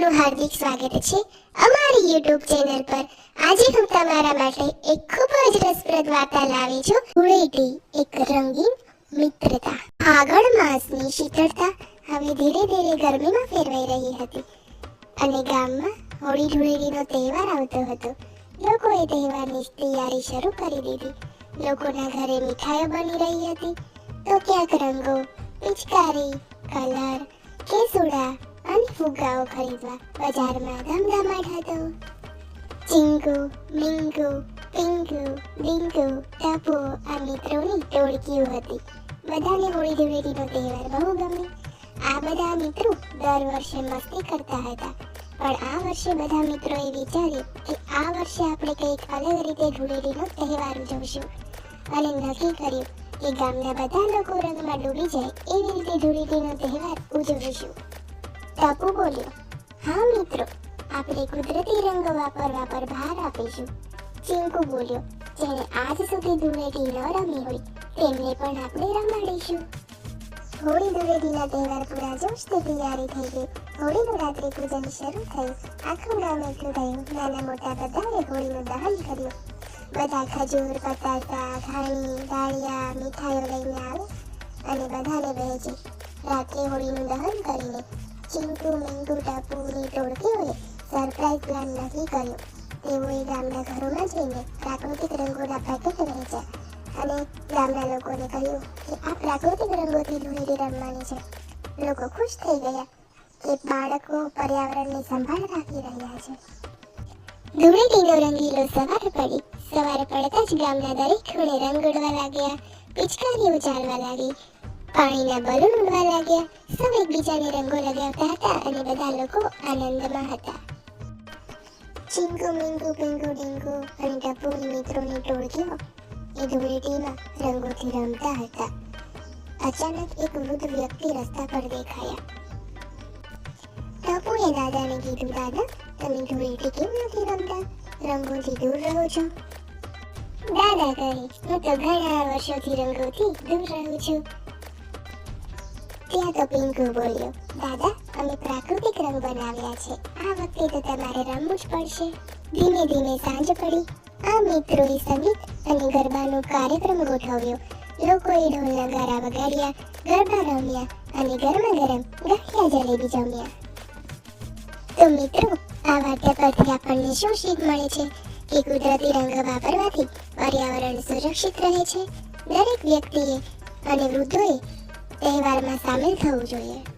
આપનું હાર્દિક સ્વાગત છે અમારી YouTube ચેનલ પર। આજે હું તમારા માટે એક ખૂબ જ રસપ્રદ વાર્તા લાવી છું। ધૂળેટી એક રંગીન મિત્રતા। આગળ માસની શીતળતા હવે ધીરે ધીરે ગરમીમાં ફેરવાઈ રહી હતી અને ગામમાં હોળી ધૂળેટીનો તહેવાર આવતો હતો। લોકોએ તહેવારની તૈયારી શરૂ કરી દીધી। લોકોના ઘરે મીઠાઈઓ બની રહી હતી તો ક્યાંક રંગો, પિચકારી, કલર, કેસુડા અને ફુગ્ગાઓ ખરીદવા બજારમાં ધમધમાટ હતો। ચીંગુ, મીંગુ, પિંગુ, ડીંગુ, ટપુ આ મિત્રોની ટોળકીઓ હતી। બધાને હોળી ધૂળેટીનો તહેવાર બહુ ગમે। આ બધા મિત્રો દર વર્ષે મસ્તી કરતા હતા, પણ આ વર્ષે બધા મિત્રોએ વિચાર્યું કે આ વર્ષે આપણે કંઈક અલગ રીતે ધૂળેટીનો તહેવાર ઉજવશું અને નક્કી કર્યું કે ગામના બધા લોકો રંગમાં ડૂબી જાય એવી રીતે ધૂળેટીનો તહેવાર ઉજવીશું। ટપુ બોલ્યો, હા મિત્રો, આપણે કુદરતી રંગો વાપરવા પર ભાર આપીશું। ચીંકુ બોલ્યો, જેણે આજ સુધી ધૂળેટી ન રમી હોય તેમને પણ આપણે રમાડીશું। હોળી ધૂળેટીના તહેવાર પૂરા જોશથી તૈયારી થઈ ગઈ। હોળીનું રાત્રે પૂજન શરૂ થયું। આખું ગામ એકઠું થયું। નાના મોટા બધાએ હોળીનું દહન કર્યું। બધા ખજૂર, પતાસા, ઘાણી, ડાળિયા, મીઠાઈઓ લઈને આવે અને બધાને વહેંચે। રાત્રે હોળીનું દહન કરીને ચીંકુ, મીંગુ, ટપુની ટોળકીઓએ સરપ્રાઈઝ પ્લાન નક્કી કર્યો। તેઓએ ગામના ઘરોમાં જઈને પ્રાકૃતિક રંગોના પેકેટ વહેંચ્યા અને ગામના લોકોને કહ્યું કે આ પ્રાકૃતિક રંગોથી ધૂળેટી રમવાની છે। લોકો ખુશ થઈ ગયા કે બાળકો પર્યાવરણની સંભાળ રાખી રહ્યા છે। ધૂળેટીનો રંગીલો સવાર પડી। સવાર પડતા જ ગામના દરેક ખૂણે રંગ ઉડવા લાગ્યા, પિચકારીઓ ચાલવા લાગી, પાણીના બલૂન ઉડવા લાગ્યા। સૌ એકબીજાને રંગો લગાવતા હતા અને બધા લોકો આનંદમાં હતા। ચીંગુ, મીંગુ, પિંગુ, ડીંગુ અને ટપુની મિત્રોની ટોળકીઓ એ ધૂળેટીમાં રંગોથી રમતા હતા। અચાનક એક વૃદ્ધ વ્યક્તિ રસ્તા પર દેખાયા। ટપુએ દાદાને કીધું, દાદા, તમે ધૂળેટી કેમ નથી રમતા? રંગોથી દૂર રહો છો? દાદા કહે, હું તો ઘણા વર્ષોથી રંગોથી દૂર રહું છું। ત્યાં તો પિંકુ બોલ્યો, દાદા, અમે પ્રાકૃતિક રંગ બનાવ્યા છે। આ વખતે તો તમારે રમવું જ પડશે। ધીમે ધીમે સાંજ પડી। આ મિત્રોએ સંગીત અને ગરબાનો કાર્યક્રમ ગોઠવ્યો। લોકોએ ઢોલ નગારા વગાડ્યા, ગરબા રમ્યા અને ગરમા ગરમ ગાંઠિયા જલેબી જમ્યા। તો મિત્રો, આ વાર્તા પરથી આપણને શું શીખ મળે છે કે કુદરતી રંગ વાપરવાથી પર્યાવરણ સુરક્ષિત રહે છે। દરેક વ્યક્તિએ અને વૃદ્ધોએ તહેવારમાં સામેલ થવું જોઈએ।